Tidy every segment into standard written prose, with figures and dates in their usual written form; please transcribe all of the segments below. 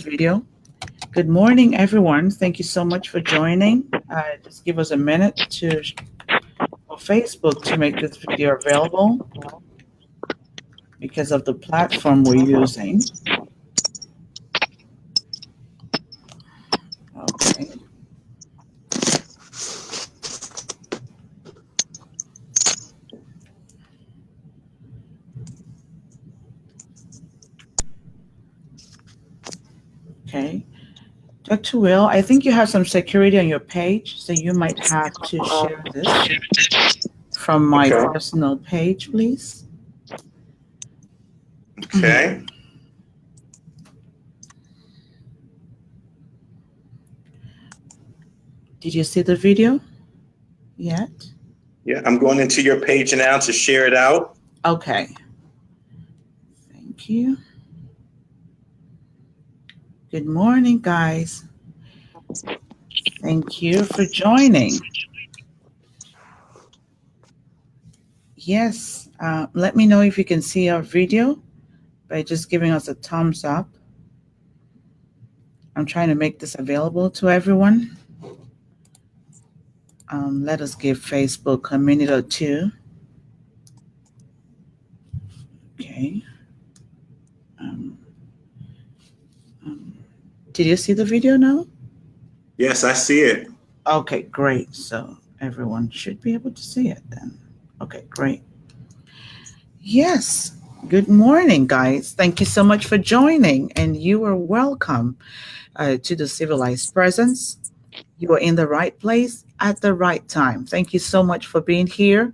video. Good morning, everyone. Thank you so much for joining. Just give us a minute for Facebook to make this video available because of the platform we're using. Okay. Okay. Dr. Will, I think you have some security on your page, so you might have to share this from my Okay. personal page, please. Okay. Did you see the video yet? Yeah, I'm going into your page now to share it out. Okay. Thank you. Good morning, guys. Thank you for joining. Yes, let me know if you can see our video by just giving us a thumbs up. I'm trying to make this available to everyone. Let us give Facebook a minute or two. Okay. Did you see the video now? Yes, I see it. Okay, great. So everyone should be able to see it then. Okay, great. Yes. Good morning, guys. Thank you so much for joining, and you are welcome to the Civilized Presence. You are in the right place at the right time. Thank you so much for being here.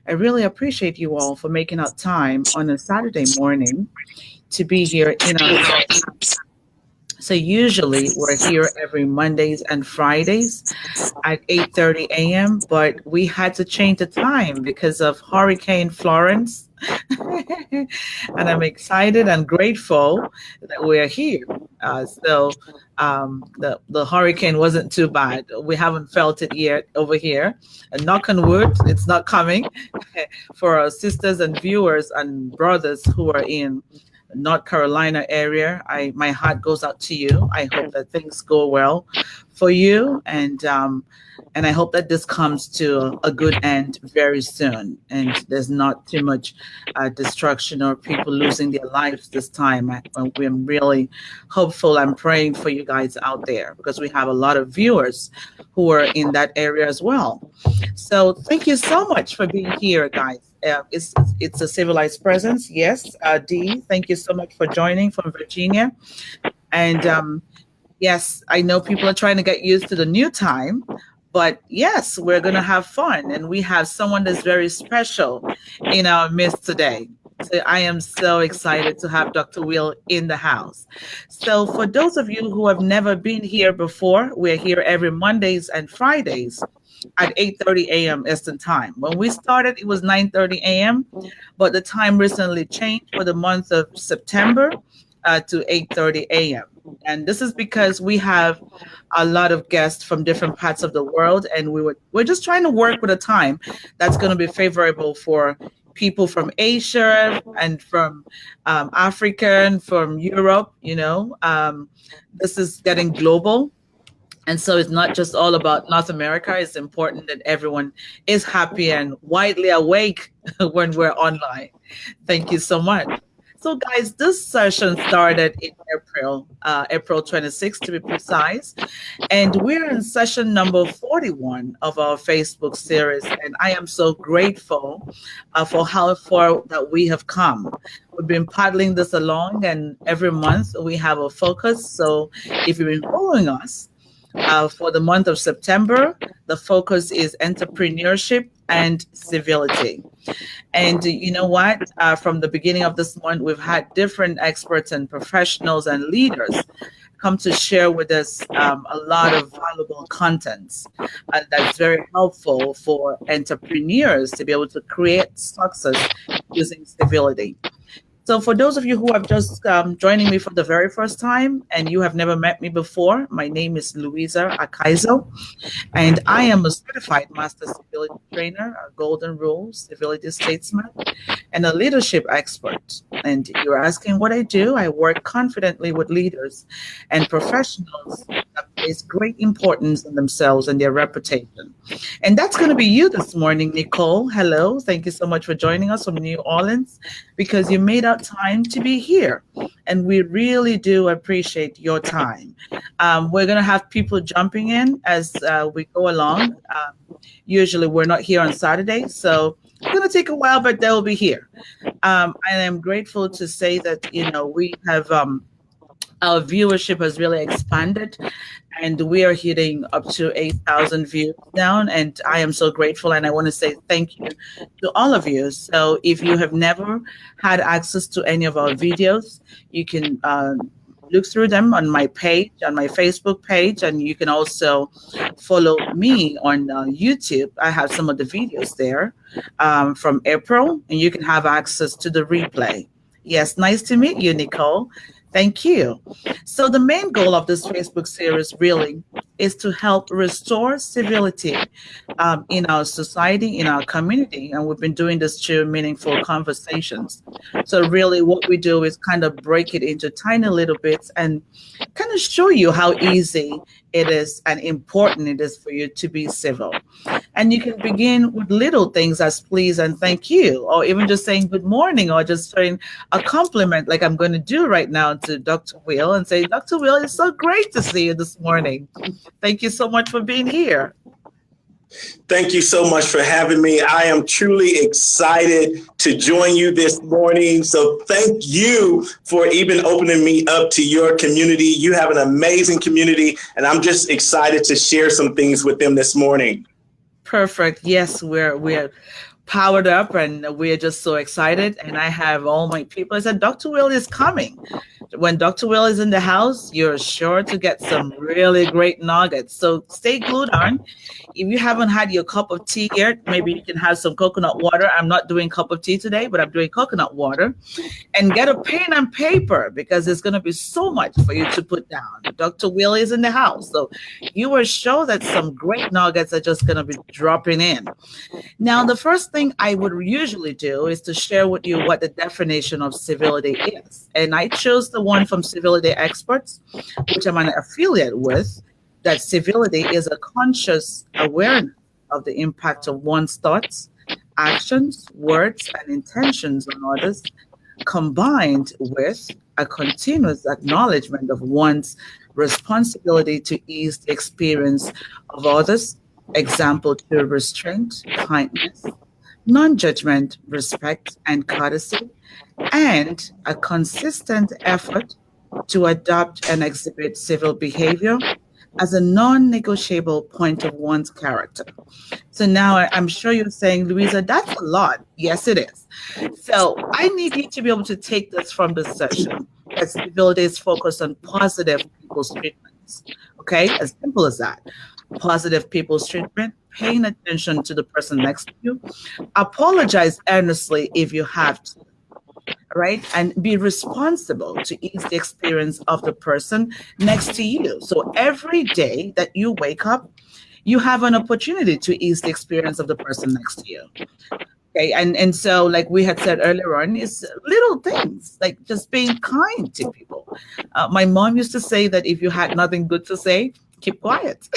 I really appreciate you all for making out time on a Saturday morning to be here in our house. So usually we're here every Mondays and Fridays at 8:30 a.m., but we had to change the time because of Hurricane Florence. And I'm excited and grateful that we're here. The hurricane wasn't too bad. We haven't felt it yet over here. And knock on wood, it's not coming. For our sisters and viewers and brothers who are in North Carolina area, my heart goes out to you. I hope that things go well for you, and I hope that this comes to a good end very soon, and there's not too much destruction or people losing their lives this time. We're really hopeful. I'm praying for you guys out there because we have a lot of viewers who are in that area as well. So thank you so much for being here, guys. It's a civilized presence. Yes, Dee, thank you so much for joining from Virginia. And yes, I know people are trying to get used to the new time, but yes, we're going to have fun. And we have someone that's very special in our midst today. So I am so excited to have Dr. Will in the house. So for those of you who have never been here before, we're here every Mondays and Fridays at 8:30 a.m. Eastern Time. When we started, it was 9:30 a.m., but the time recently changed for the month of September to 8:30 a.m. And this is because we have a lot of guests from different parts of the world, and we're just trying to work with a time that's going to be favorable for people from Asia and from Africa and from Europe. This is getting global. And so it's not just all about North America. It's important that everyone is happy and widely awake when we're online. Thank you so much. So guys, this session started in April 26th to be precise. And we're in session number 41 of our Facebook series. And I am so grateful for how far that we have come. We've been paddling this along, and every month we have a focus. So if you've been following us, for the month of September, the focus is entrepreneurship and civility. And you know what? From the beginning of this month, we've had different experts and professionals and leaders come to share with us a lot of valuable contents that's very helpful for entrepreneurs to be able to create success using civility. So for those of you who have just joining me for the very first time and you have never met me before, my name is Louisa Akaiso, and I am a certified master civility trainer, a golden rule civility statesman, and a leadership expert. And you're asking what I do. I work confidently with leaders and professionals that place great importance in themselves and their reputation. And that's going to be you this morning, Nicole. Hello. Thank you so much for joining us from New Orleans because you made out time to be here. And we really do appreciate your time. We're going to have people jumping in as we go along. Usually we're not here on Saturday, so it's going to take a while, but they'll be here. I am grateful to say that, we have our viewership has really expanded and we are hitting up to 8,000 views now. And I am so grateful. And I want to say thank you to all of you. So if you have never had access to any of our videos, you can look through them on my page, on my Facebook page, and you can also follow me on YouTube. I have some of the videos there from April, and you can have access to the replay. Yes, nice to meet you, Nicole. Thank you. So the main goal of this Facebook series really is to help restore civility in our society, in our community. And we've been doing this through meaningful conversations. So really what we do is kind of break it into tiny little bits and kind of show you how easy it is and important it is for you to be civil. And you can begin with little things as please and thank you, or even just saying good morning, or just saying a compliment like I'm going to do right now to Dr. Will and say, Dr. Will, it's so great to see you this morning. Thank you so much for being here. Thank you so much for having me. I am truly excited to join you this morning. So thank you for even opening me up to your community. You have an amazing community, and I'm just excited to share some things with them this morning. Perfect. Yes, we're powered up and we're just so excited. And I have all my people. I said, Dr. Will is coming. When Dr. Will is in the house, you're sure to get some really great nuggets. So stay glued on. If you haven't had your cup of tea yet, maybe you can have some coconut water. I'm not doing cup of tea today, but I'm doing coconut water. And get a pen and paper because there's going to be so much for you to put down. Dr. Will is in the house. So you will show that some great nuggets are just going to be dropping in. Now, the first thing I would usually do is to share with you what the definition of civility is. And I chose the one from Civility Experts, which I'm an affiliate with, that civility is a conscious awareness of the impact of one's thoughts, actions, words, and intentions on others, combined with a continuous acknowledgement of one's responsibility to ease the experience of others, example to restraint, kindness, non-judgment, respect, and courtesy, and a consistent effort to adopt and exhibit civil behavior as a non-negotiable point of one's character. So now I'm sure you're saying, Louisa, that's a lot. Yes, it is. So I need you to be able to take this from this session. That civility is focused on positive people's treatments. Okay, as simple as that. Positive people's treatment, paying attention to the person next to you, apologize earnestly if you have to, right? And be responsible to ease the experience of the person next to you. So every day that you wake up, you have an opportunity to ease the experience of the person next to you. Okay, and so like we had said earlier on, is little things like just being kind to people. My mom used to say that if you had nothing good to say, keep quiet.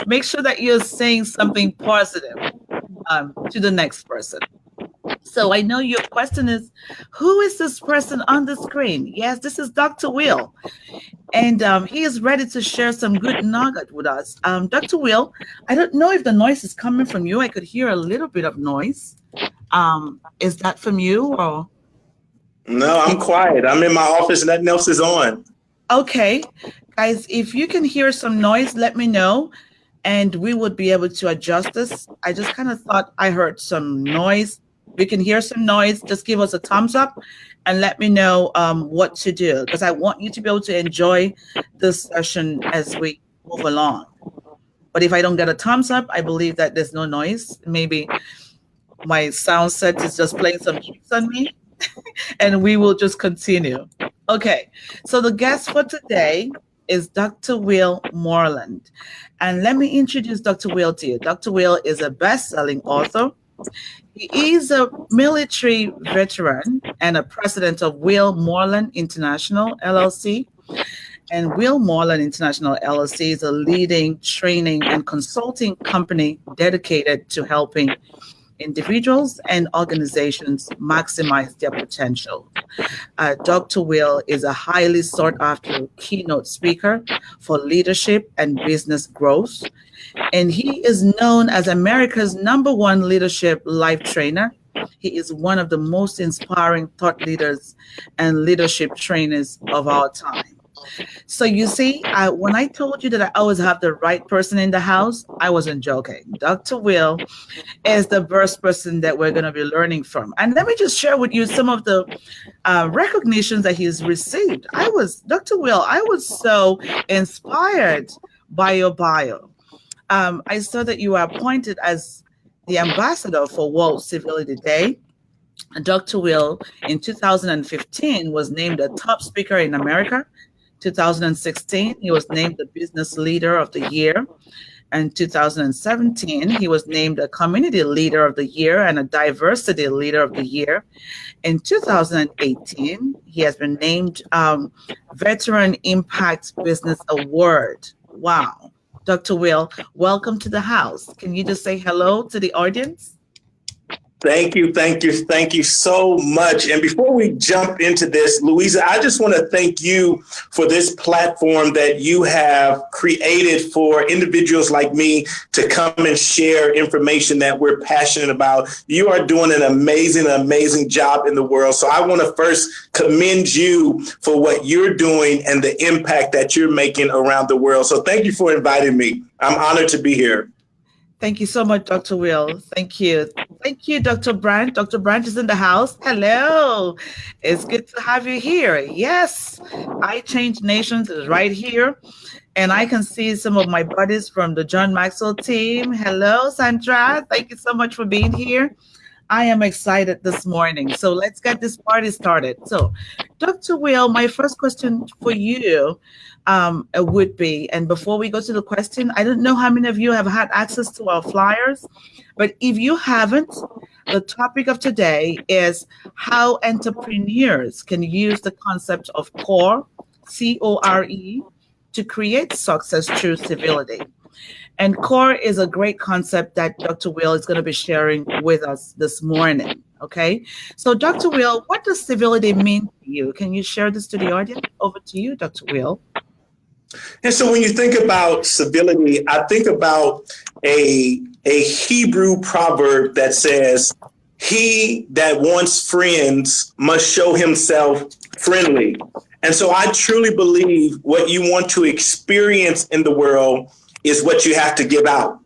Make sure that you're saying something positive to the next person. So I know your question is, who is this person on the screen? Yes, this is Dr. Will. And he is ready to share some good nugget with us. Dr. Will, I don't know if the noise is coming from you. I could hear a little bit of noise. Is that from you or? No, I'm quiet. I'm in my office and nothing else is on. Okay. Guys, if you can hear some noise, let me know. And we would be able to adjust this. I just kind of thought I heard some noise. We can hear some noise. Just give us a thumbs up and let me know what to do, because I want you to be able to enjoy this session as we move along. But if I don't get a thumbs up, I believe that there's no noise. Maybe my sound set is just playing some tricks on me. and we will just continue. Okay, so the guest for today is Dr. Will Mooreland. And let me introduce Dr. Will to you. Dr. Will is a best-selling author. He is a military veteran and a president of Will Mooreland International, LLC. And Will Mooreland International, LLC is a leading training and consulting company dedicated to helping individuals and organizations maximize their potential. Dr. Will is a highly sought after keynote speaker for leadership and business growth. And he is known as America's #1 leadership life trainer. He is one of the most inspiring thought leaders and leadership trainers of our time. So you see, when I told you that I always have the right person in the house, I wasn't joking. Dr. Will is the first person that we're going to be learning from. And let me just share with you some of the recognitions that he's received. Dr. Will, I was so inspired by your bio. I saw that you were appointed as the ambassador for World Civility Day. Dr. Will, in 2015, was named a top speaker in America. 2016, he was named the Business Leader of the Year. In 2017, he was named a Community Leader of the Year and a Diversity Leader of the Year. In 2018, he has been named Veteran Impact Business Award. Wow. Dr. Will, welcome to the house. Can you just say hello to the audience? Thank you so much. And before we jump into this, Louisa, I just want to thank you for this platform that you have created for individuals like me to come and share information that we're passionate about. You are doing an amazing job in the world. So I want to first commend you for what you're doing and the impact that you're making around the world. So thank you for inviting me. I'm honored to be here. Thank you so much, Dr. Will. Thank you. Thank you, Dr. Brandt. Dr. Brandt is in the house. Hello. It's good to have you here. Yes, I Change Nations is right here. And I can see some of my buddies from the John Maxwell team. Hello, Sandra. Thank you so much for being here. I am excited this morning. So let's get this party started. So, Dr. Will, my first question for you would be, and before we go to the question, I don't know how many of you have had access to our flyers, but if you haven't, the topic of today is how entrepreneurs can use the concept of C.O.R.E., C-O-R-E, to create success through civility. And C.O.R.E. is a great concept that Dr. Will is going to be sharing with us this morning. Okay, so Dr. Will, what does civility mean to you? Can you share this to the audience? Over to you, Dr. Will. And so when you think about civility, I think about a Hebrew proverb that says, he that wants friends must show himself friendly. And so I truly believe what you want to experience in the world is what you have to give out.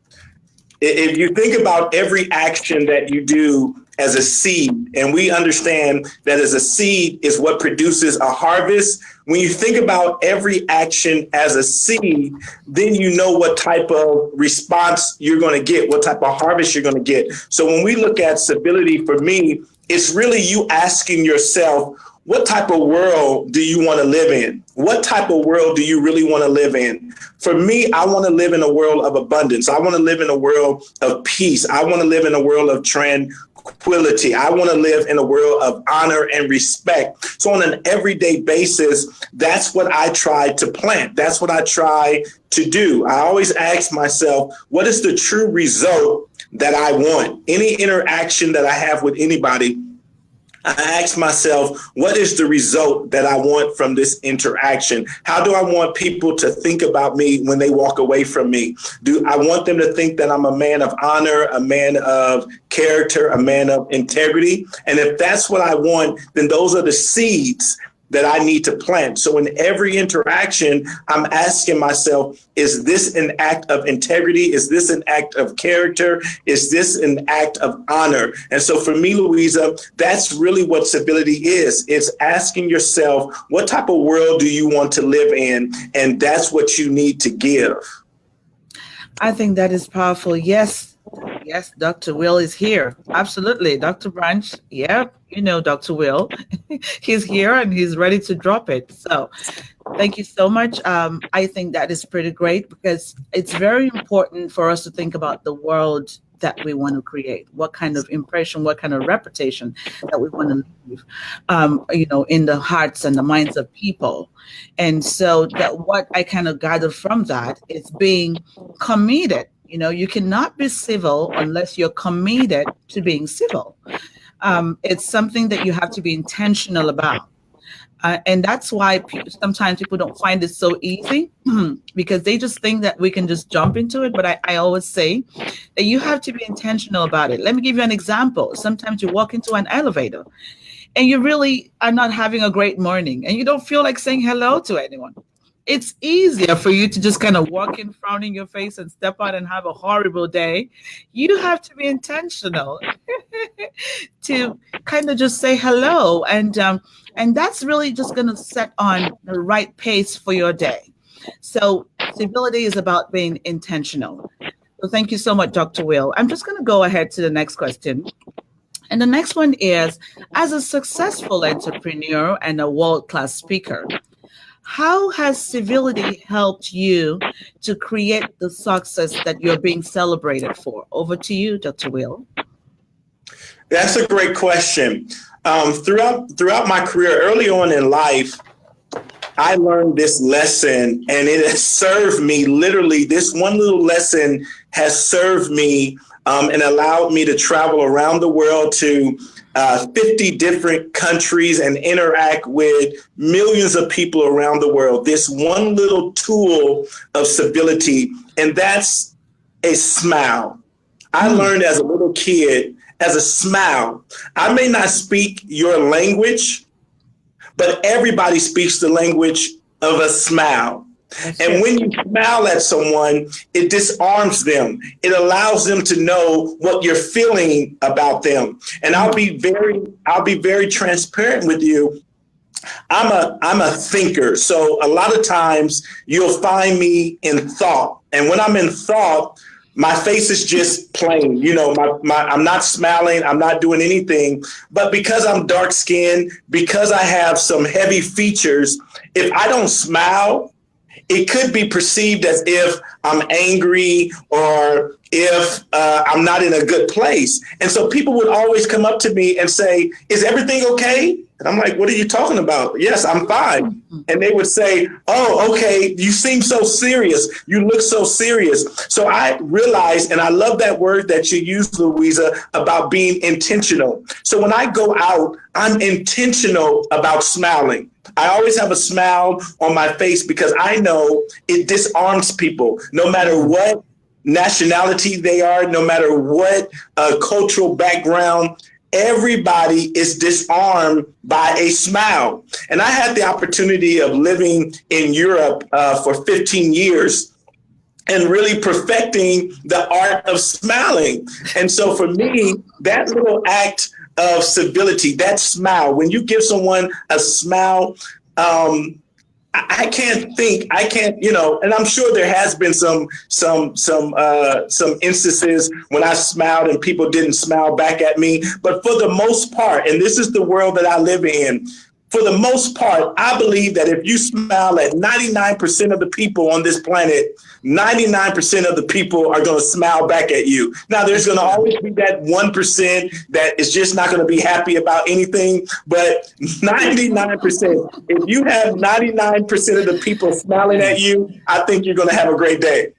If you think about every action that you do as a seed, and we understand that as a seed is what produces a harvest. When you think about every action as a seed, then you know what type of response you're going to get, what type of harvest you're going to get. So when we look at civility, for me, it's really you asking yourself, what type of world do you want to live in? What type of world do you really want to live in? For me, I want to live in a world of abundance. I want to live in a world of peace. I want to live in a world of tranquility. I want to live in a world of honor and respect. So on an everyday basis, that's what I try to plant. That's what I try to do. I always ask myself, what is the true result that I want? Any interaction that I have with anybody, I ask myself, what is the result that I want from this interaction? How do I want people to think about me when they walk away from me? Do I want them to think that I'm a man of honor, a man of character, a man of integrity? And if that's what I want, then those are the seeds that I need to plant. So in every interaction, I'm asking myself, is this an act of integrity? Is this an act of character? Is this an act of honor? And so for me, Louisa, that's really what civility is. It's asking yourself, what type of world do you want to live in? And that's what you need to give. I think that is powerful. Yes, Yes, Dr. Will is here. Absolutely. Dr. Branch, yeah, you know Dr. Will. He's here and he's ready to drop it. So thank you so much. I think that is pretty great because it's very important for us to think about the world that we want to create, what kind of impression, what kind of reputation that we want to leave, in the hearts and the minds of people. And so that what I kind of gather from that is being committed. You cannot be civil unless you're committed to being civil. It's something that you have to be intentional about. And that's why sometimes people don't find it so easy because they just think that we can just jump into it. But I always say that you have to be intentional about it. Let me give you an example. Sometimes you walk into an elevator and you really are not having a great morning and you don't feel like saying hello to anyone. It's easier for you to just kind of walk in, frowning your face, and step out and have a horrible day. You have to be intentional to kind of just say hello, and that's really just going to set on the right pace for your day. So civility is about being intentional. So thank you so much, Dr. Will. I'm just going to go ahead to the next question. And the next one is, as a successful entrepreneur and a world-class speaker, how has civility helped you to create the success that you're being celebrated for? Over to you, Dr. Will. That's a great question. Throughout my career, early on in life, I learned this lesson, and it has served me. Literally, this one little lesson has served me and allowed me to travel around the world to 50 different countries and interact with millions of people around the world. This one little tool of civility, and that's a smile. I learned as a little kid, as a smile. I may not speak your language, but everybody speaks the language of a smile. And when you smile at someone, it disarms them. It allows them to know what you're feeling about them. And I'll be very transparent with you. I'm a thinker. So a lot of times you'll find me in thought. And when I'm in thought, my face is just plain, I'm not smiling. I'm not doing anything. But because I'm dark skinned, because I have some heavy features, if I don't smile, it could be perceived as if I'm angry or if I'm not in a good place. And so people would always come up to me and say, "Is everything okay?" And I'm like, "What are you talking about?" "Yes, I'm fine." And they would say, "Oh, okay. You seem so serious. You look so serious." So I realized, and I love that word that you used, Louisa, about being intentional. So when I go out, I'm intentional about smiling. I always have a smile on my face because I know it disarms people, no matter what nationality they are, no matter what cultural background. Everybody is disarmed by a smile. And I had the opportunity of living in Europe for 15 years and really perfecting the art of smiling. And so for me, that little act of civility, that smile, when you give someone a smile, I can't, and I'm sure there has been some instances when I smiled and people didn't smile back at me. But for the most part, and this is the world that I live in, for the most part, I believe that if you smile at 99% of the people on this planet, 99% of the people are going to smile back at you. Now, there's going to always be that 1% that is just not going to be happy about anything. But 99%, if you have 99% of the people smiling at you, I think you're going to have a great day.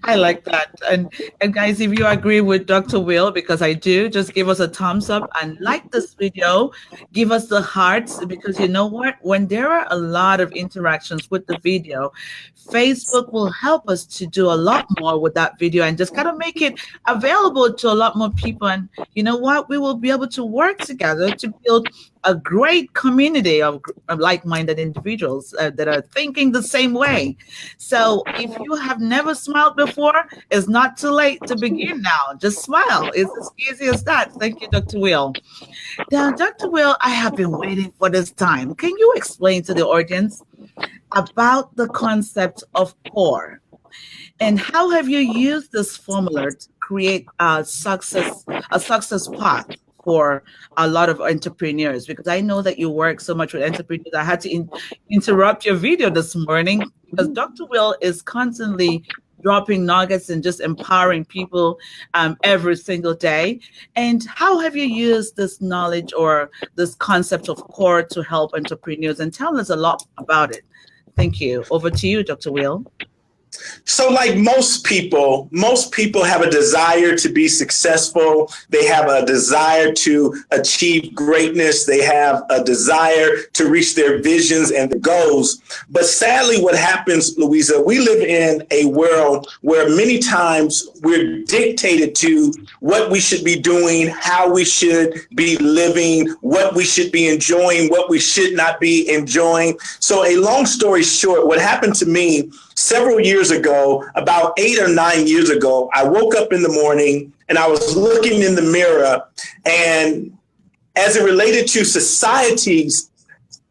I like that. And guys, if you agree with Dr. Will, because I do, just give us a thumbs up and like this video. Give us the hearts, because you know what? When there are a lot of interactions with the video, Facebook will help us to do a lot more with that video and just kind of make it available to a lot more people. And you know what? We will be able to work together to build a great community of like-minded individuals that are thinking the same way. So if you have never smiled before, it's not too late to begin now. Just smile. It's as easy as that. Thank you, Dr. Will. Now, Dr. Will, I have been waiting for this time. Can you explain to the audience about the concept of C.O.R.E? And how have you used this formula to create a success path for a lot of entrepreneurs? Because I know that you work so much with entrepreneurs. I had to interrupt your video this morning because Dr. Will is constantly dropping nuggets and just empowering people every single day. And how have you used this knowledge or this concept of core to help entrepreneurs? And tell us a lot about it. Thank you. Over to you, Dr. Will. So like most people have a desire to be successful. They have a desire to achieve greatness. They have a desire to reach their visions and the goals. But sadly, what happens, Louisa, we live in a world where many times we're dictated to what we should be doing, how we should be living, what we should be enjoying, what we should not be enjoying. So a long story short, what happened to me several years ago, about 8 or 9 years ago, I woke up in the morning and I was looking in the mirror, and as it related to society's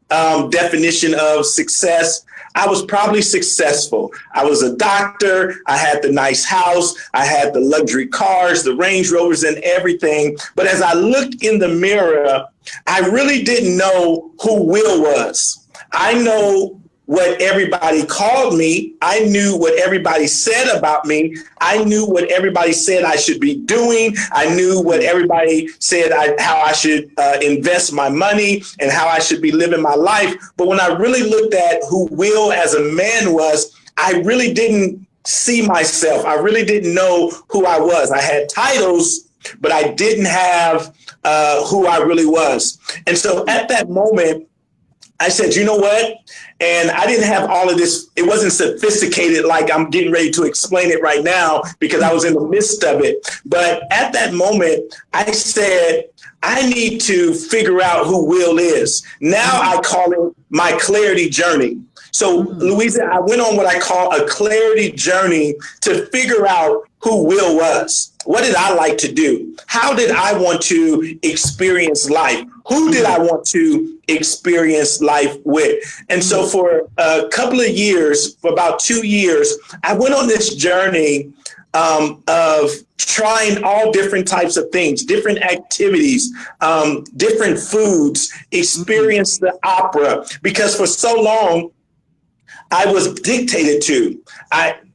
definition of success, I was probably successful. I was a doctor. I had the nice house. I had the luxury cars, the Range Rovers and everything. But as I looked in the mirror, I really didn't know who Will was. I know what everybody called me. I knew what everybody said about me. I knew what everybody said I should be doing. I knew what everybody said how I should invest my money and how I should be living my life. But when I really looked at who Will as a man was, I really didn't see myself. I really didn't know who I was. I had titles, but I didn't have who I really was. And so at that moment, I said, you know what? And I didn't have all of this. It wasn't sophisticated like I'm getting ready to explain it right now because I was in the midst of it. But at that moment, I said, I need to figure out who Will is. Now I call it my clarity journey. So, Louisa, I went on what I call a clarity journey to figure out who Will was. What did I like to do? How did I want to experience life? Who did I want to experience life with? And so for a couple of years, for about 2 years, I went on this journey of trying all different types of things, different activities, different foods, experience the opera, because for so long, I was dictated to.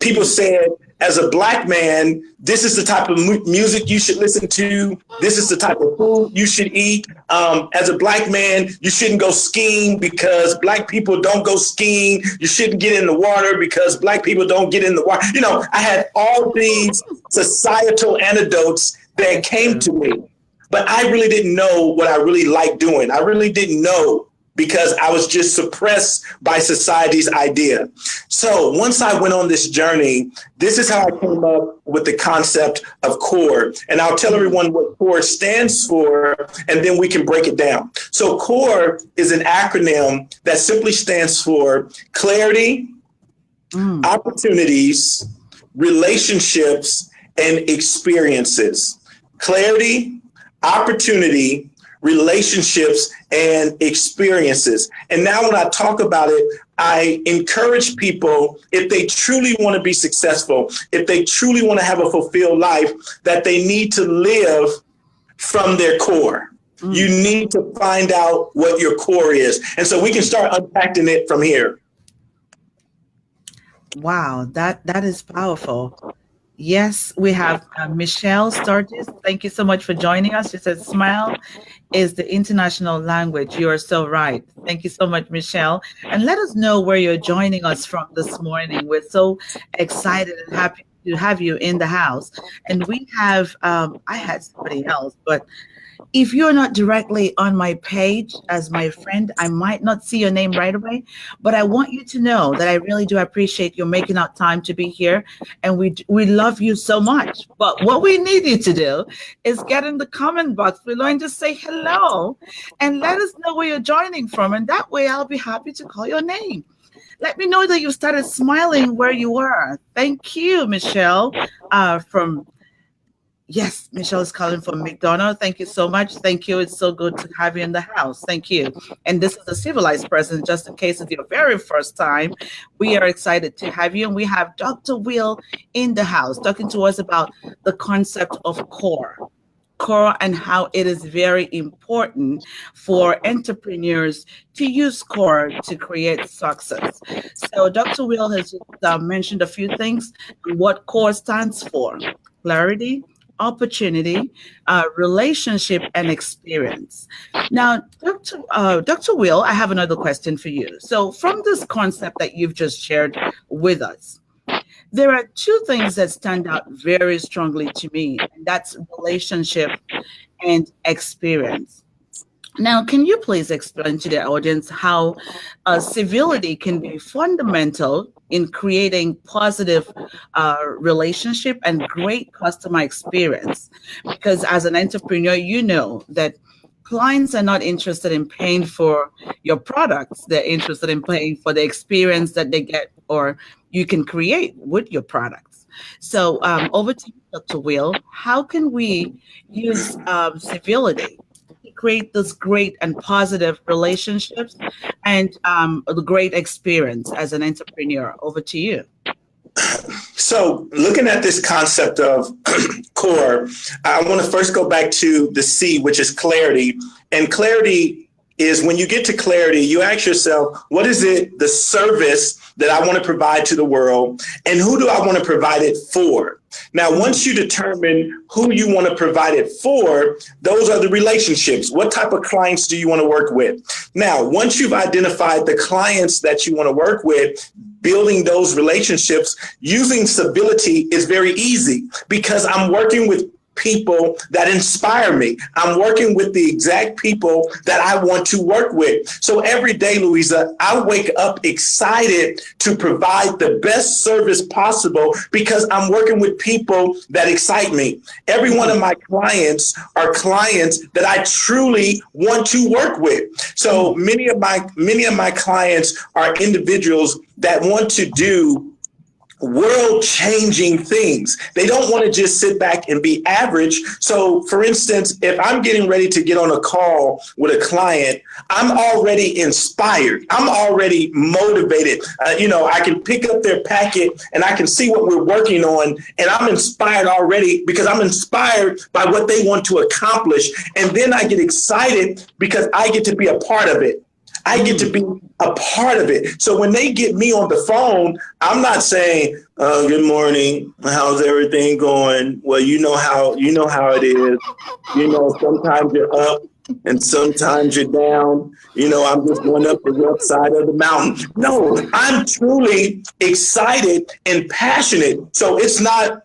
People said, as a Black man, this is the type of music you should listen to. This is the type of food you should eat. As a Black man, you shouldn't go skiing because Black people don't go skiing. You shouldn't get in the water because Black people don't get in the water. You know, I had all these societal anecdotes that came to me, but I really didn't know what I really liked doing. I really didn't know, because I was just suppressed by society's idea. So once I went on this journey, this is how I came up with the concept of C.O.R.E. And I'll tell everyone what C.O.R.E. stands for, and then we can break it down. So C.O.R.E. is an acronym that simply stands for clarity, opportunities, relationships, and experiences. Clarity, opportunity, relationships, and experiences. And now when I talk about it, I encourage people, if they truly want to be successful, if they truly want to have a fulfilled life, that they need to live from their core. You need to find out what your core is. And so we can start unpacking it from here. Wow, that is powerful. Yes, we have Michelle Sturgis. Thank you so much for joining us. She says, smile is the international language. You are so right. Thank you so much, Michelle. And let us know where you're joining us from this morning. We're so excited and happy to have you in the house. And we have, I had somebody else, but if you're not directly on my page as my friend, I might not see your name right away, but I want you to know that I really do appreciate you making out time to be here, and we love you so much. But what we need you to do is get in the comment box below and just say hello and let us know where you're joining from, and that way I'll be happy to call your name. Let me know that you started smiling where you were. Thank you, Michelle, from Yes, Michelle is calling from McDonough. Thank you so much. Thank you. It's so good to have you in the house. Thank you. And this is a civilized person, just in case it's your very first time. We are excited to have you. And we have Dr. Will in the house talking to us about the concept of core and how it is very important for entrepreneurs to use core to create success. So Dr. Will has just mentioned a few things on what core stands for: clarity, opportunity, relationship, and experience. Now, Dr. Will, I have another question for you. So from this concept that you've just shared with us, there are two things that stand out very strongly to me, and that's relationship and experience. Now, can you please explain to the audience how civility can be fundamental in creating positive relationship and great customer experience? Because as an entrepreneur, you know that clients are not interested in paying for your products. They're interested in paying for the experience that they get or you can create with your products. So over to you, Dr. Will. How can we use civility to create this great and positive relationships and the great experience as an entrepreneur? Over to you. So, looking at this concept of core, I want to first go back to the C, which is clarity. And clarity is when you get to clarity, you ask yourself, what is it, the service that I want to provide to the world, and who do I want to provide it for? Now, once you determine who you want to provide it for, those are the relationships. What type of clients do you want to work with? Now, once you've identified the clients that you want to work with, building those relationships using Civility is very easy because I'm working with people that inspire me. I'm working with the exact people that I want to work with. So every day, Louisa, I wake up excited to provide the best service possible because I'm working with people that excite me. Every one of my clients are clients that I truly want to work with. So many of my clients are individuals that want to do world-changing things. They don't want to just sit back and be average. So, for instance, if I'm getting ready to get on a call with a client, I'm already inspired. I'm already motivated. I can pick up their packet and I can see what we're working on, and I'm inspired already because I'm inspired by what they want to accomplish. And then I get excited because I get to be a part of it. I get to be a part of it. So when they get me on the phone, I'm not saying, good morning, how's everything going? Well, you know how it is. Sometimes you're up and sometimes you're down. I'm just going up the rough side of the mountain. No, I'm truly excited and passionate. So it's not,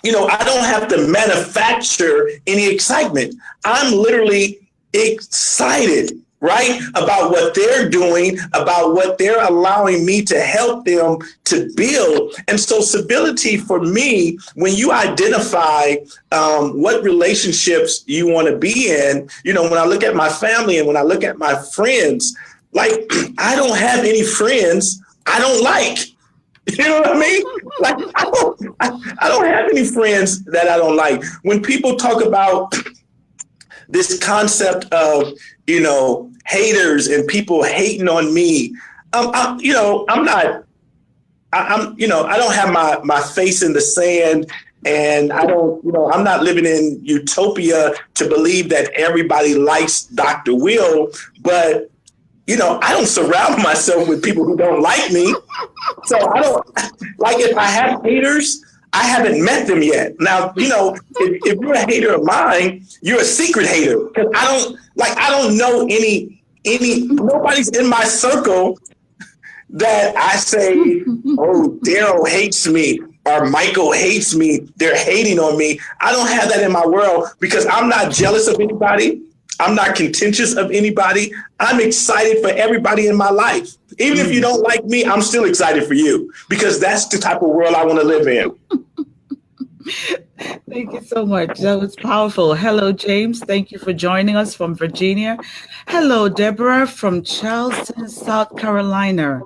I don't have to manufacture any excitement. I'm literally excited, right? About what they're doing, about what they're allowing me to help them to build. And so Civility for me, when you identify what relationships you want to be in, when I look at my family and when I look at my friends, like I don't have any friends I don't like. You know what I mean? Like I don't have any friends that I don't like. When people talk about this concept of, haters and people hating on me, I don't have my face in the sand, and I don't, I'm not living in utopia to believe that everybody likes Dr. Will, but I don't surround myself with people who don't like me. So I don't, like, if I have haters, I haven't met them yet. Now, if you're a hater of mine, you're a secret hater. Because I don't know nobody's in my circle that I say, oh, Daryl hates me or Michael hates me. They're hating on me. I don't have that in my world because I'm not jealous of anybody. I'm not contentious of anybody. I'm excited for everybody in my life. Even if you don't like me, I'm still excited for you because that's the type of world I want to live in. Thank you so much. That was powerful. Hello, James. Thank you for joining us from Virginia. Hello, Deborah from Charleston, South Carolina.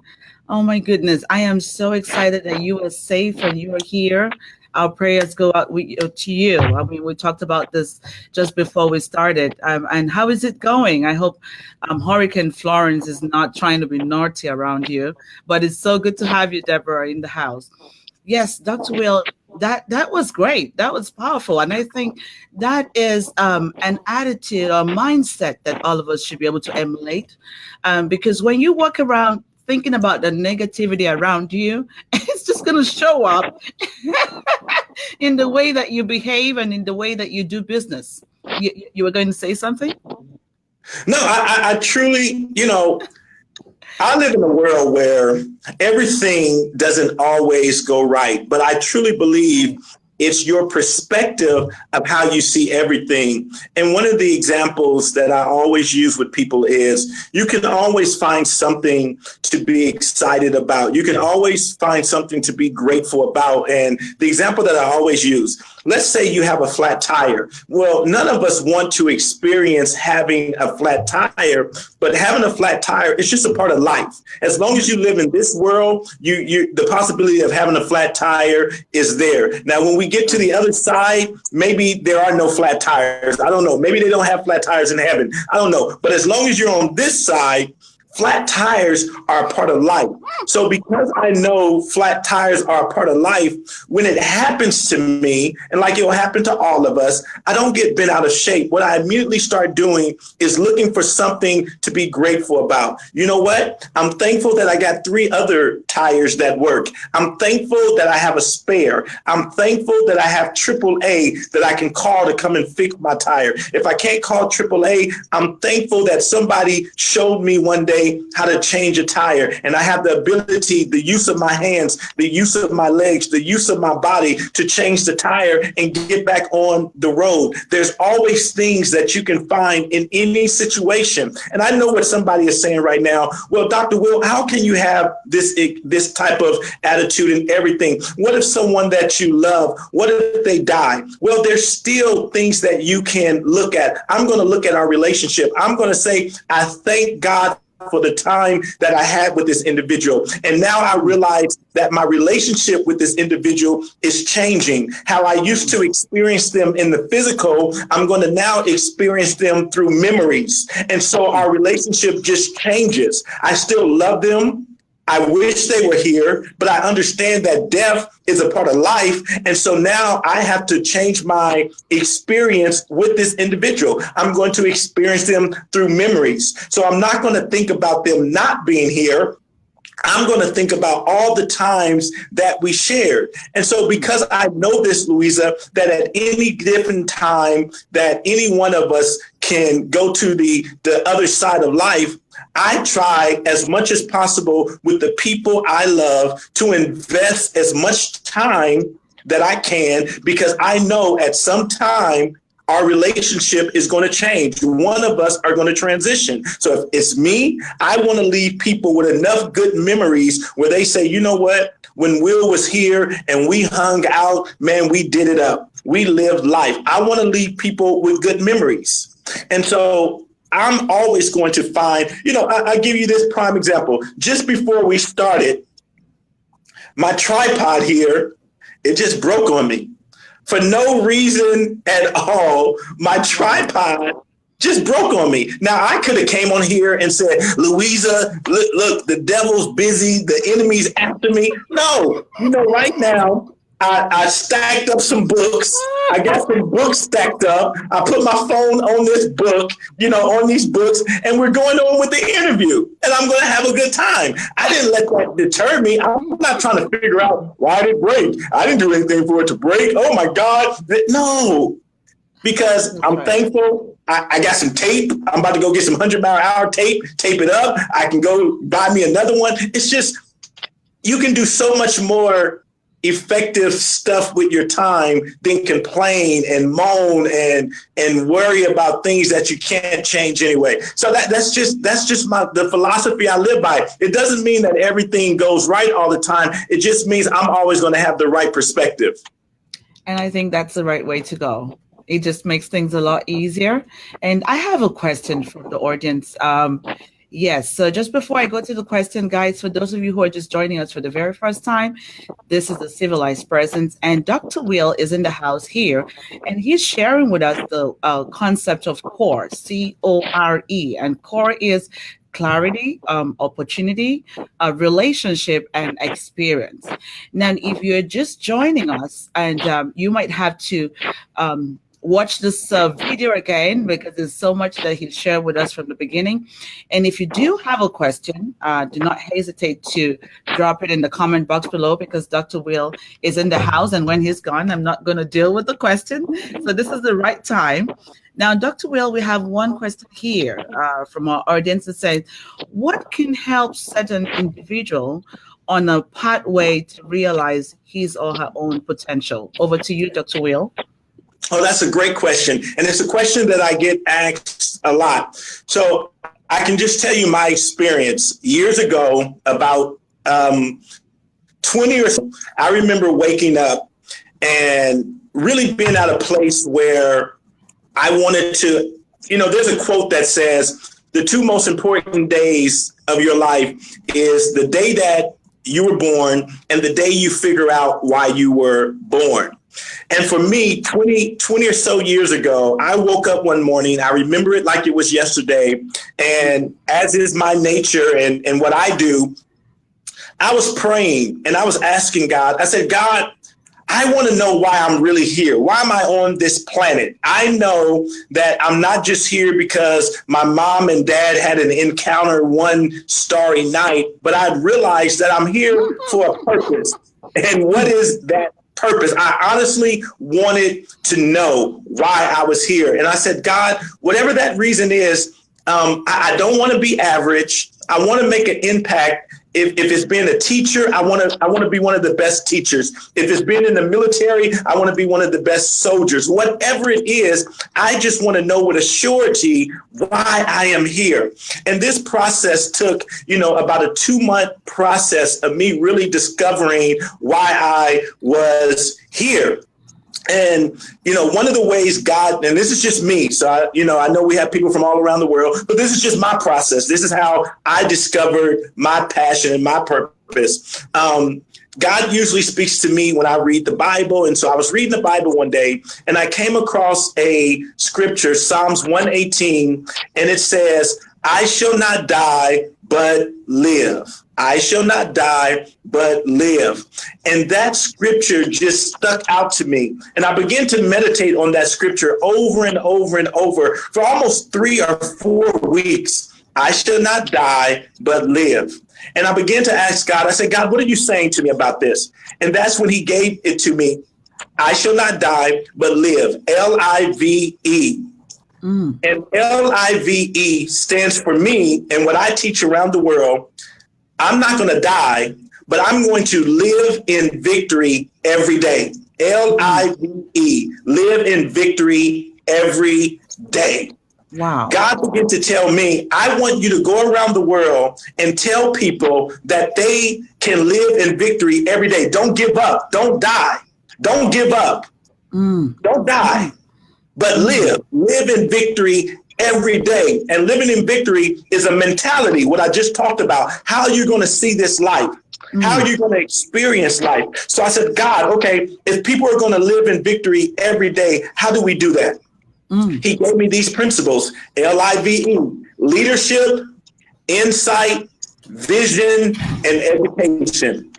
Oh my goodness. I am so excited that you are safe and you are here. our prayers go out to you. I mean, we talked about this just before we started. And how is it going? I hope Hurricane Florence is not trying to be naughty around you. But it's so good to have you, Deborah, in the house. Yes, Dr. Will, that was great. That was powerful. And I think that is an attitude or mindset that all of us should be able to emulate. Because when you walk around thinking about the negativity around you, it's just going to show up in the way that you behave and in the way that you do business. You were going to say something? No, I truly, I live in a world where everything doesn't always go right, but I truly believe it's your perspective of how you see everything. And one of the examples that I always use with people is you can always find something to be excited about. You can always find something to be grateful about. And the example that I always use, let's say you have a flat tire. Well, none of us want to experience having a flat tire, but having a flat tire is just a part of life. As long as you live in this world, the possibility of having a flat tire is there. Now, when we get to the other side, maybe there are no flat tires. I don't know. Maybe they don't have flat tires in heaven. I don't know. But as long as you're on this side, flat tires are a part of life. So because I know flat tires are a part of life, when it happens to me, and like it will happen to all of us, I don't get bent out of shape. What I immediately start doing is looking for something to be grateful about. You know what? I'm thankful that I got 3 other tires that work. I'm thankful that I have a spare. I'm thankful that I have AAA that I can call to come and fix my tire. If I can't call AAA, I'm thankful that somebody showed me one day how to change a tire. And I have the ability, the use of my hands, the use of my legs, the use of my body to change the tire and get back on the road. There's always things that you can find in any situation. And I know what somebody is saying right now. Well, Dr. Will, how can you have this type of attitude in everything? What if someone that you love, what if they die? Well, there's still things that you can look at. I'm going to look at our relationship. I'm going to say, I thank God for the time that I had with this individual. And now I realize that my relationship with this individual is changing. How I used to experience them in the physical, I'm going to now experience them through memories. And so our relationship just changes. I still love them. I wish they were here, but I understand that death is a part of life. And so now I have to change my experience with this individual. I'm going to experience them through memories. So I'm not going to think about them not being here. I'm going to think about all the times that we shared. And so because I know this, Louisa, that at any given time that any one of us can go to the other side of life, I try as much as possible with the people I love to invest as much time that I can, because I know at some time our relationship is going to change. One of us are going to transition. So if it's me, I want to leave people with enough good memories where they say, you know what, when Will was here and we hung out, man, we did it up. We lived life. I want to leave people with good memories. And so I'm always going to find, I give you this prime example. Just before we started, my tripod here, it just broke on me. For no reason at all, my tripod just broke on me. Now, I could have came on here and said, Louisa, look, the devil's busy. The enemy's after me. No, right now, I stacked up some books. I got some books stacked up. I put my phone on this book, on these books, and we're going on with the interview. And I'm going to have a good time. I didn't let that deter me. I'm not trying to figure out why did it break. I didn't do anything for it to break. Oh, my God. No, because I'm thankful. I got some tape. I'm about to go get some 100-mile-an-hour tape it up. I can go buy me another one. It's just, you can do so much more effective stuff with your time than complain and moan and worry about things that you can't change anyway. So that's just the philosophy I live by. It doesn't mean that everything goes right all the time. It just means I'm always going to have the right perspective. And I think that's the right way to go. It just makes things a lot easier. And I have a question for the audience. Yes. So just before I go to the question, guys, for those of you who are just joining us for the very first time, this is the Civilized Presence, and Dr. Will is in the house here, and he's sharing with us the concept of CORE, C-O-R-E, and CORE is clarity, opportunity, relationship, and experience. Now, if you're just joining us, and you might have to watch this video again because there's so much that he shared with us from the beginning. And if you do have a question, do not hesitate to drop it in the comment box below because Dr. Will is in the house. And when he's gone, I'm not going to deal with the question. So this is the right time. Now, Dr. Will, we have one question here from our audience that says, what can help set an individual on a pathway to realize his or her own potential? Over to you, Dr. Will. Oh, that's a great question. And it's a question that I get asked a lot. So I can just tell you my experience. Years ago, about 20 or so, I remember waking up and really being at a place where I wanted to, there's a quote that says, the two most important days of your life is the day that you were born and the day you figure out why you were born. And for me, 20 or so years ago, I woke up one morning. I remember it like it was yesterday. And as is my nature and what I do, I was praying and I was asking God. I said, God, I want to know why I'm really here. Why am I on this planet? I know that I'm not just here because my mom and dad had an encounter one starry night, but I realized that I'm here for a purpose. And what is that purpose? I honestly wanted to know why I was here. And I said, God, whatever that reason is, I don't want to be average. I want to make an impact. If it's being a teacher, I want to be one of the best teachers. If it's being in the military, I want to be one of the best soldiers. Whatever it is, I just want to know with a surety why I am here. And this process took, about a 2-month process of me really discovering why I was here. And, one of the ways God, and this is just me. So, I know we have people from all around the world, but this is just my process. This is how I discovered my passion and my purpose. God usually speaks to me when I read the Bible. And so I was reading the Bible one day and I came across a scripture, Psalms 118, and it says, I shall not die, but live. I shall not die, but live. And that scripture just stuck out to me. And I began to meditate on that scripture over and over and over for almost 3 or 4 weeks. I shall not die, but live. And I began to ask God, I said, God, what are you saying to me about this? And that's when he gave it to me. I shall not die, but live. L-I-V-E. And L-I-V-E stands for me. And what I teach around the world, I'm not going to die, but I'm going to live in victory every day. L-I-V-E, live in victory every day. Wow. God began to tell me, I want you to go around the world and tell people that they can live in victory every day. Don't give up. Don't die. Don't give up. Don't die. But live in victory every day. And living in victory is a mentality, what I just talked about, how you're going to see this life, how you're going to experience life. So I said, God, okay, if people are going to live in victory every day, how do we do that? He gave me these principles, L-I-V-E, leadership, insight, vision, and education.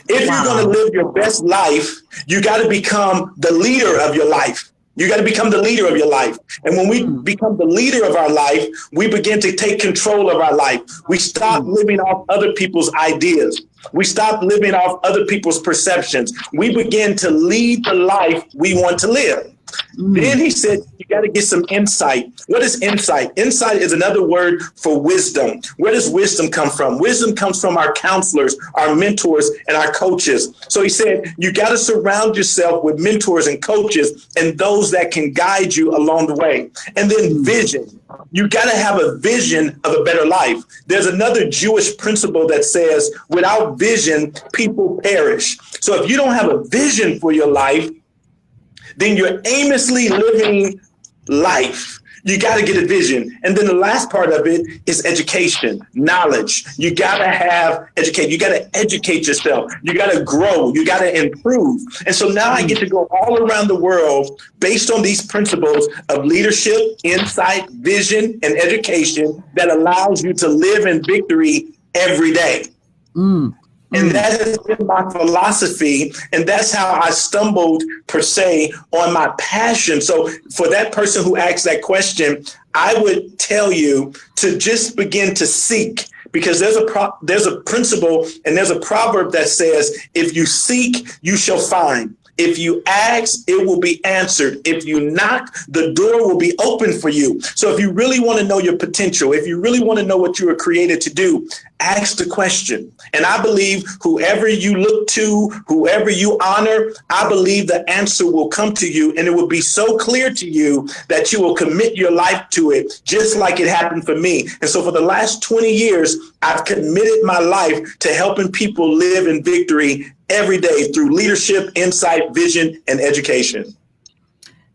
If you're going to live your best life, you got to become the leader of your life. You got to become the leader of your life. And when we become the leader of our life, we begin to take control of our life. We stop living off other people's ideas. We stop living off other people's perceptions. We begin to lead the life we want to live. Then he said, you got to get some insight. What is insight? Insight is another word for wisdom. Where does wisdom come from? Wisdom comes from our counselors, our mentors, and our coaches. So he said, you got to surround yourself with mentors and coaches and those that can guide you along the way. And then vision. You got to have a vision of a better life. There's another Jewish principle that says, without vision, people perish. So if you don't have a vision for your life, then you're aimlessly living life. You got to get a vision. And then the last part of it is education, knowledge. You got to have educate. You got to educate yourself. You got to grow. You got to improve. And so now I get to go all around the world based on these principles of leadership, insight, vision, and education that allows you to live in victory every day. And that has been my philosophy. And that's how I stumbled, per se, on my passion. So for that person who asked that question, I would tell you to just begin to seek, because there's a principle and there's a proverb that says, if you seek, you shall find. If you ask, it will be answered. If you knock, the door will be open for you. So if you really want to know your potential, if you really want to know what you were created to do, ask the question. And I believe whoever you look to, whoever you honor, I believe the answer will come to you, and it will be so clear to you that you will commit your life to it, just like it happened for me. And so for the last 20 years, I've committed my life to helping people live in victory every day through leadership, insight, vision, and education.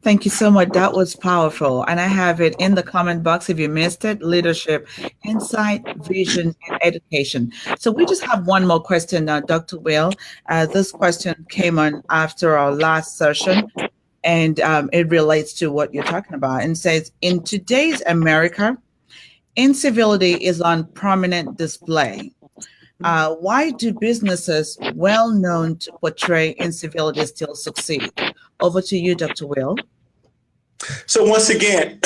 Thank you so much. That was powerful. And I have it in the comment box if you missed it: leadership, insight, vision, and education. So we just have one more question now, Dr. Will. This question came on after our last session, and it relates to what you're talking about, and says, in today's America, incivility is on prominent display. Why do businesses well known to portray incivility still succeed? Over to you, Dr. Will. So once again,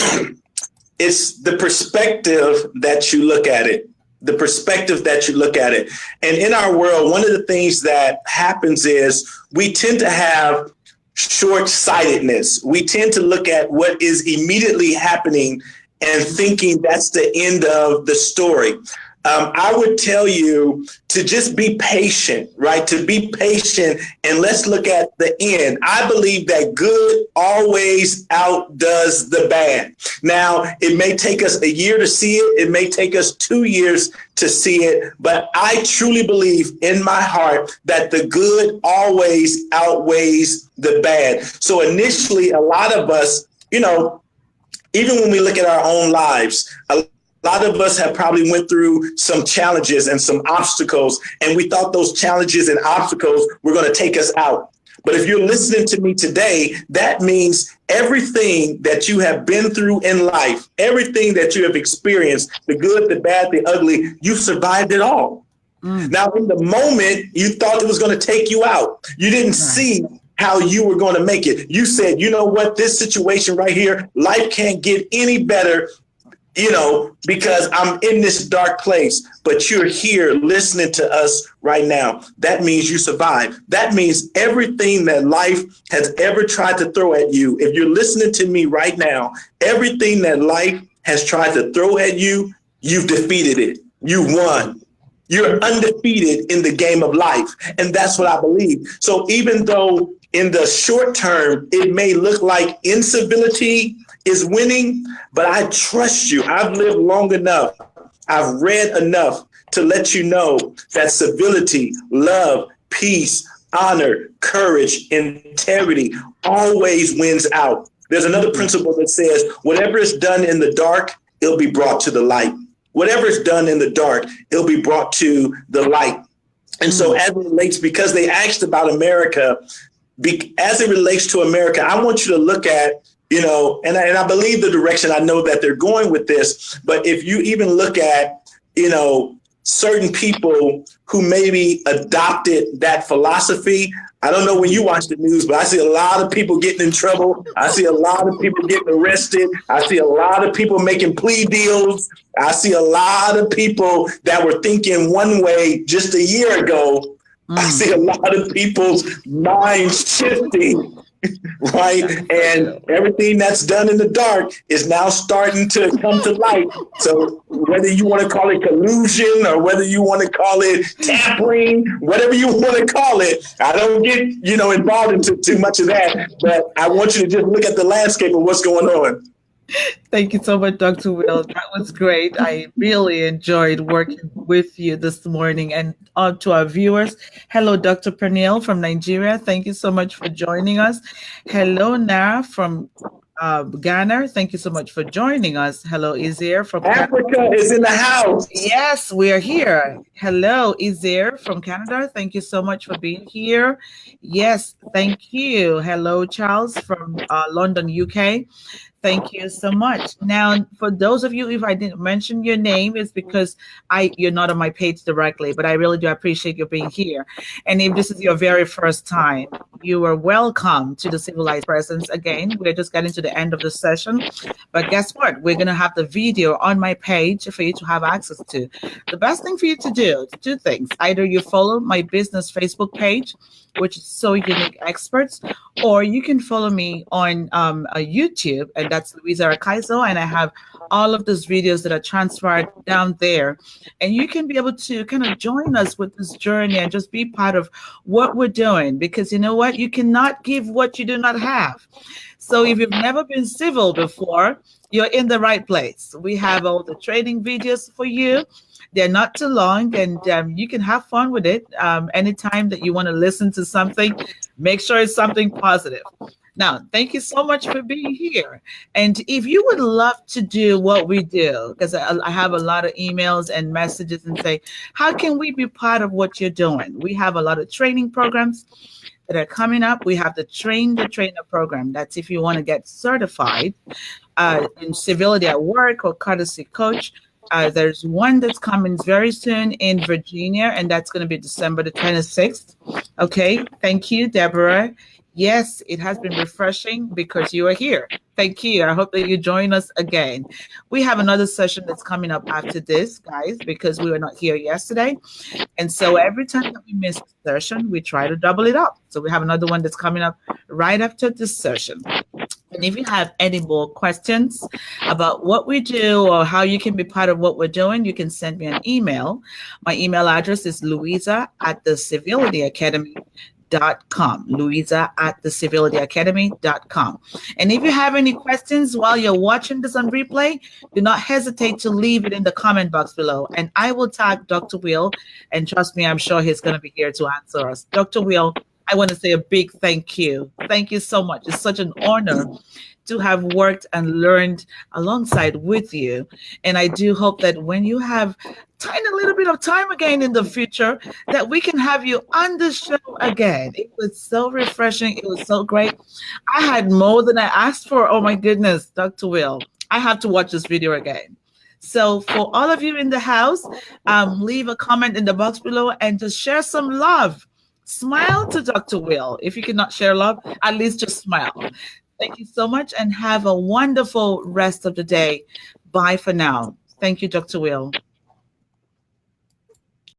it's the perspective that you look at it. The perspective that you look at it. And in our world, one of the things that happens is we tend to have short-sightedness. We tend to look at what is immediately happening and thinking that's the end of the story. I would tell you to just be patient, right? To be patient, and let's look at the end. I believe that good always outdoes the bad. Now, it may take us a year to see it. It may take us 2 years to see it. But I truly believe in my heart that the good always outweighs the bad. So initially, a lot of us, even when we look at our own lives, a lot of us have probably went through some challenges and some obstacles, and we thought those challenges and obstacles were going to take us out. But if you're listening to me today, that means everything that you have been through in life, everything that you have experienced, the good, the bad, the ugly, you've survived it all. Now, in the moment, you thought it was going to take you out. You didn't see how you were going to make it. You said, you know what, this situation right here, life can't get any better, because I'm in this dark place, but you're here listening to us right now. That means you survived. That means everything that life has ever tried to throw at you, if you're listening to me right now, everything that life has tried to throw at you, you've defeated it. You won. You're undefeated in the game of life. And that's what I believe. So even though in the short term, it may look like incivility is winning, but I trust you. I've lived long enough. I've read enough to let you know that civility, love, peace, honor, courage, integrity always wins out. There's another principle that says whatever is done in the dark, it'll be brought to the light. Whatever is done in the dark, it'll be brought to the light. And so as it relates, because they asked about America, as it relates to America, I want you to look at, and I believe the direction, I know that they're going with this, but if you even look at, certain people who maybe adopted that philosophy, I don't know when you watch the news, but I see a lot of people getting in trouble. I see a lot of people getting arrested. I see a lot of people making plea deals. I see a lot of people that were thinking one way just a year ago. I see a lot of people's minds shifting, right? And everything that's done in the dark is now starting to come to light. So whether you want to call it collusion or whether you want to call it tampering, whatever you want to call it, I don't get, involved into too much of that. But I want you to just look at the landscape of what's going on. Thank you so much, Dr. Will. That was great. I really enjoyed working with you this morning. And to our viewers, hello, Dr. Pernille from Nigeria. Thank you so much for joining us. Hello, Nara from Ghana, thank you so much for joining us. Hello, Izir from Canada. Africa is in the house. Yes, we are here. Hello, Izir from Canada. Thank you so much for being here. Yes, thank you. Hello, Charles from London, UK. Thank you so much. Now, for those of you, if I didn't mention your name, it's because you're not on my page directly, but I really do appreciate you being here. And if this is your very first time, you are welcome to the Civilized Presence again. We're just getting to the end of the session. But guess what? We're going to have the video on my page for you to have access to. The best thing for you to do is two things. Either you follow my business Facebook page, which is So Unique Experts, or you can follow me on YouTube, and that's Louisa Akaiso, and I have all of those videos that are transferred down there. And you can be able to kind of join us with this journey and just be part of what we're doing, because you know what? You cannot give what you do not have. So if you've never been civil before, you're in the right place. We have all the training videos for you. They're not too long, and you can have fun with it. Anytime that you want to listen to something, make sure it's something positive. Now, thank you so much for being here. And if you would love to do what we do, because I have a lot of emails and messages and say, how can we be part of what you're doing? We have a lot of training programs that are coming up. We have the Train the Trainer program. That's if you want to get certified in civility at work or courtesy coach. There's one that's coming very soon in Virginia, and that's going to be December the 26th. Okay, thank you, Deborah. Yes, it has been refreshing because you are here. Thank you. I hope that you join us again. We have another session that's coming up after this, guys, because we were not here yesterday. And so every time that we miss a session, we try to double it up. So we have another one that's coming up right after this session. And if you have any more questions about what we do or how you can be part of what we're doing, you can send me an email. My email address is louisa@thecivilityacademy.com. louisa@thecivilityacademy.com. And if you have any questions while you're watching this on replay, do not hesitate to leave it in the comment box below, and I will tag Dr. Will, and trust me, I'm sure he's going to be here to answer us. Dr. Will, I want to say a big thank you. Thank you so much. It's such an honor to have worked and learned alongside with you. And I do hope that when you have tiny little bit of time again in the future, that we can have you on the show again. It was so refreshing. It was so great. I had more than I asked for. Oh my goodness, Dr. Will. I have to watch this video again. So for all of you in the house, leave a comment in the box below and just share some love. Smile to Dr. Will. If you cannot share love, at least just smile. Thank you so much and have a wonderful rest of the day. Bye for now. Thank you, Dr. Will.